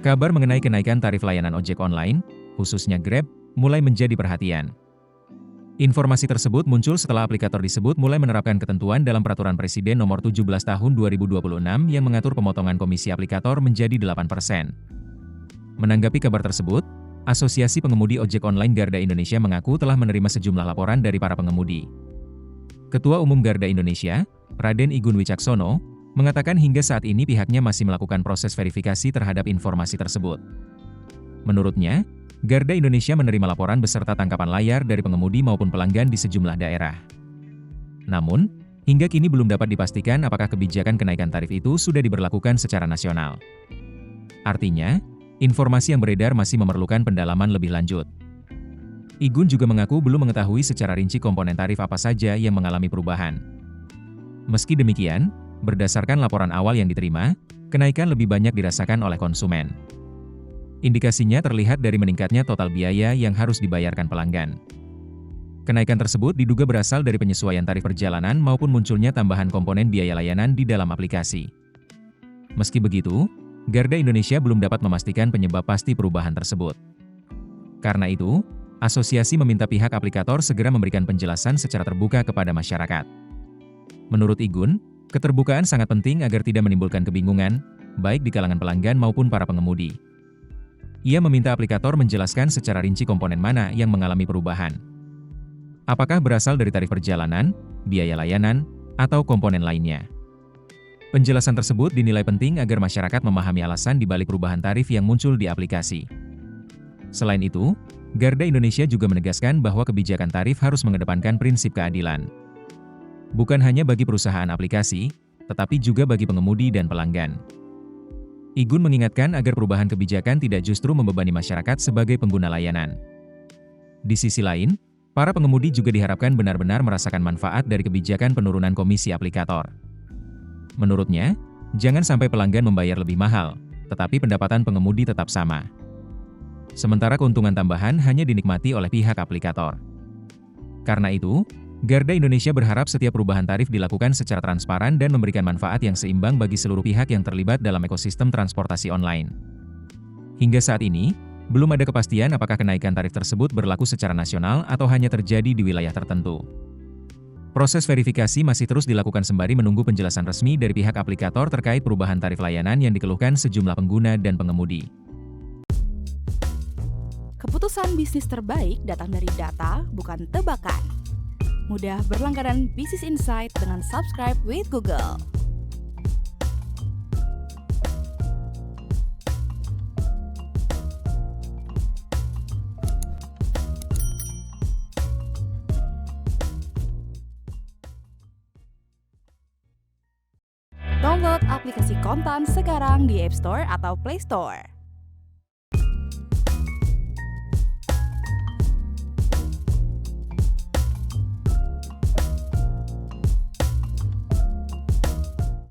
Kabar mengenai kenaikan tarif layanan ojek online, khususnya Grab, mulai menjadi perhatian. Informasi tersebut muncul setelah aplikator disebut mulai menerapkan ketentuan dalam Peraturan Presiden Nomor 17 Tahun 2026 yang mengatur pemotongan komisi aplikator menjadi 8%. Menanggapi kabar tersebut, Asosiasi Pengemudi Ojek Online Garda Indonesia mengaku telah menerima sejumlah laporan dari para pengemudi. Ketua Umum Garda Indonesia, Raden Igun Wicaksono, mengatakan hingga saat ini pihaknya masih melakukan proses verifikasi terhadap informasi tersebut. Menurutnya, Garda Indonesia menerima laporan beserta tangkapan layar dari pengemudi maupun pelanggan di sejumlah daerah. Namun, hingga kini belum dapat dipastikan apakah kebijakan kenaikan tarif itu sudah diberlakukan secara nasional. Artinya, informasi yang beredar masih memerlukan pendalaman lebih lanjut. Igun juga mengaku belum mengetahui secara rinci komponen tarif apa saja yang mengalami perubahan. Meski demikian, berdasarkan laporan awal yang diterima, kenaikan lebih banyak dirasakan oleh konsumen. Indikasinya terlihat dari meningkatnya total biaya yang harus dibayarkan pelanggan. Kenaikan tersebut diduga berasal dari penyesuaian tarif perjalanan maupun munculnya tambahan komponen biaya layanan di dalam aplikasi. Meski begitu, Garda Indonesia belum dapat memastikan penyebab pasti perubahan tersebut. Karena itu, asosiasi meminta pihak aplikator segera memberikan penjelasan secara terbuka kepada masyarakat. Menurut Igun, keterbukaan sangat penting agar tidak menimbulkan kebingungan, baik di kalangan pelanggan maupun para pengemudi. Ia meminta aplikator menjelaskan secara rinci komponen mana yang mengalami perubahan. Apakah berasal dari tarif perjalanan, biaya layanan, atau komponen lainnya. Penjelasan tersebut dinilai penting agar masyarakat memahami alasan di balik perubahan tarif yang muncul di aplikasi. Selain itu, Garda Indonesia juga menegaskan bahwa kebijakan tarif harus mengedepankan prinsip keadilan. Bukan hanya bagi perusahaan aplikasi, tetapi juga bagi pengemudi dan pelanggan. Igun mengingatkan agar perubahan kebijakan tidak justru membebani masyarakat sebagai pengguna layanan. Di sisi lain, para pengemudi juga diharapkan benar-benar merasakan manfaat dari kebijakan penurunan komisi aplikator. Menurutnya, jangan sampai pelanggan membayar lebih mahal, tetapi pendapatan pengemudi tetap sama. Sementara keuntungan tambahan hanya dinikmati oleh pihak aplikator. Karena itu, Garda Indonesia berharap setiap perubahan tarif dilakukan secara transparan dan memberikan manfaat yang seimbang bagi seluruh pihak yang terlibat dalam ekosistem transportasi online. Hingga saat ini, belum ada kepastian apakah kenaikan tarif tersebut berlaku secara nasional atau hanya terjadi di wilayah tertentu. Proses verifikasi masih terus dilakukan sembari menunggu penjelasan resmi dari pihak aplikator terkait perubahan tarif layanan yang dikeluhkan sejumlah pengguna dan pengemudi. Keputusan bisnis terbaik datang dari data, bukan tebakan. Mudah berlangganan Business Insight dengan subscribe with Google. Download aplikasi Kontan sekarang di App Store atau Play Store.